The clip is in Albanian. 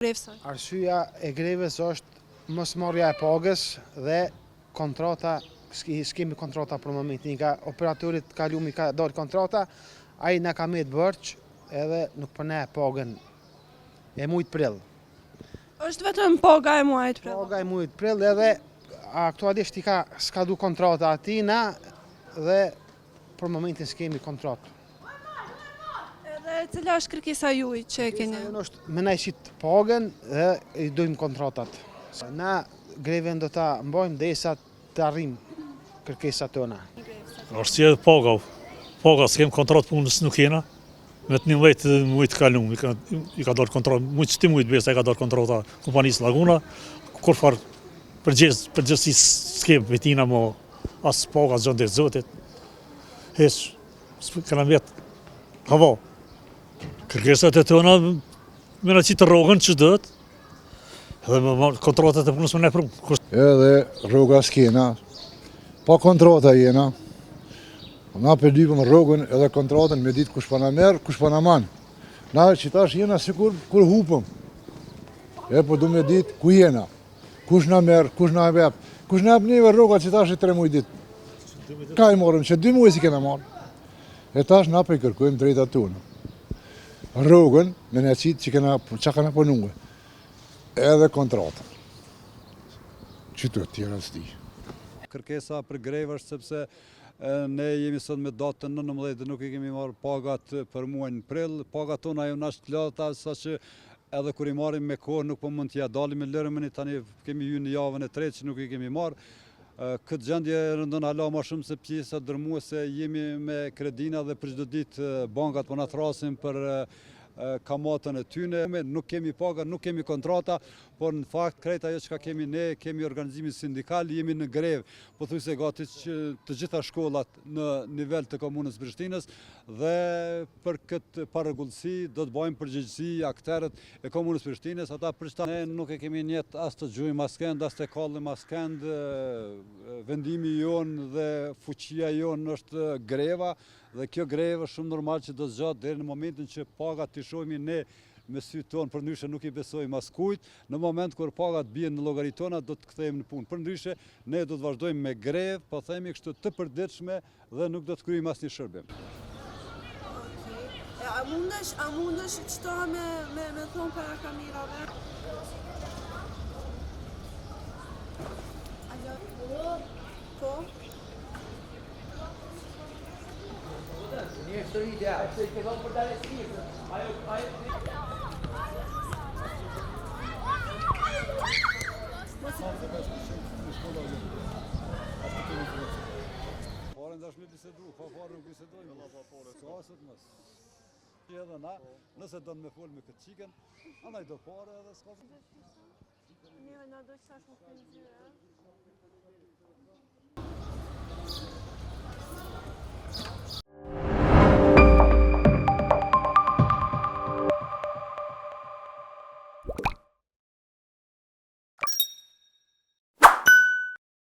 Arsyeja e grevës është mosmarrja e pagës dhe kontrata, s'kemi kontrata për momentin, nga operatorit kalumi ka dalë kontrata, ai na ka marrë borx edhe nuk po na e pagën e muajit prill. Është vetëm paga e muajit prill. Paga e muajit prill edhe aktualisht i ka skadu kontrata atina dhe për momentin s'kemi kontratë. Edhe cila është kërkesa juaj që e keni? Me na qit pagën dhe i dojmë kontratat. Na greven do ta mbajmë derisa të arrijmë kërkesat tona. Është si edhe paga. Paga s'kem kontratë punës nuk kena. Me të 11 muajt kalum i ka dalë kontratë, muajt shti muajt besa i ka dalë kontrata kompanisë Laguna. Kur farë përgjithësi s'kem vetina mo as paga as gjëndet zotit. Heq, këna vjetë hava. Kërkesat e tona me në qitë rrogën që dët, edhe kontratat e punës me ne prunë. Edhe rroga s'kena, pa kontrata jena, na përdypëm rrogën edhe kontratën me ditë kush pa na merë, kush pa na manë. Na qitash jena sikur kur hupëm, po du me ditë ku jena, kush na merë, kush na vep, kush na neve rroga qitash e 3 muaj ditë. Ka i morëm, që 2 muaj si kena marë. E tash na për kërkojmë drejta tonë. Rrogën me në qitë që ka në punuar, edhe kontratën. Qëto tjera s'di. Kërkesa për grevë është sepse ne jemi sot me datën 19 dhe nuk i kemi marrë pagat për muajin prill. Pagat tona janë ashtë lata, sa që edhe kur i marrim me kohë nuk po mund t'ja dalim me lërëmën, tani kemi hyrë në javën e 3 që nuk i kemi marrë. Këtë gjendje rëndon hala ma shumë se pjesa dërmuese jemi me kredina dhe për çdo ditë bankat po na thrasin për kamatën e tyne. Nuk kemi paga, nuk kemi kontrata, por në fakt krejt ajo që kemi ne, kemi organizimin sindikal, jemi në grevë, pothuajse gati të gjitha shkollat në nivel të komunës Prishtinës dhe për këtë parregullsi do të bëjmë përgjegjësi aktorët e komunës Prishtinës, ata ne nuk e kemi njet as të gjujmë as kënd, as të kallim as kënd, vendimi jonë dhe fuqia jonë është greva dhe kjo grevë është shumë normal që do të zgjatë deri në momentin që pagat të shohimi ne me sy tonë, përndryshe nuk i besojmë as kujt. Në moment kur pagat bien në llogarit tona do të kthehemi në punë. Përndryshe ne do të vazhdojmë me grevë, po themi kështu të përditshme dhe nuk do të kryejmë asnjë shërbim. A mundesh çto me thon para kamerave? Po. Një histori ide, se ke dhënë për dalë shtëpisë. Ajo Fare ndash me bisedu, pa fare nuk bisedojmë. S'asët mos. Edhe na, nëse do të më fol me këtë çikën, andaj do fare edhe s'ka. Ne na do të thash më këtë.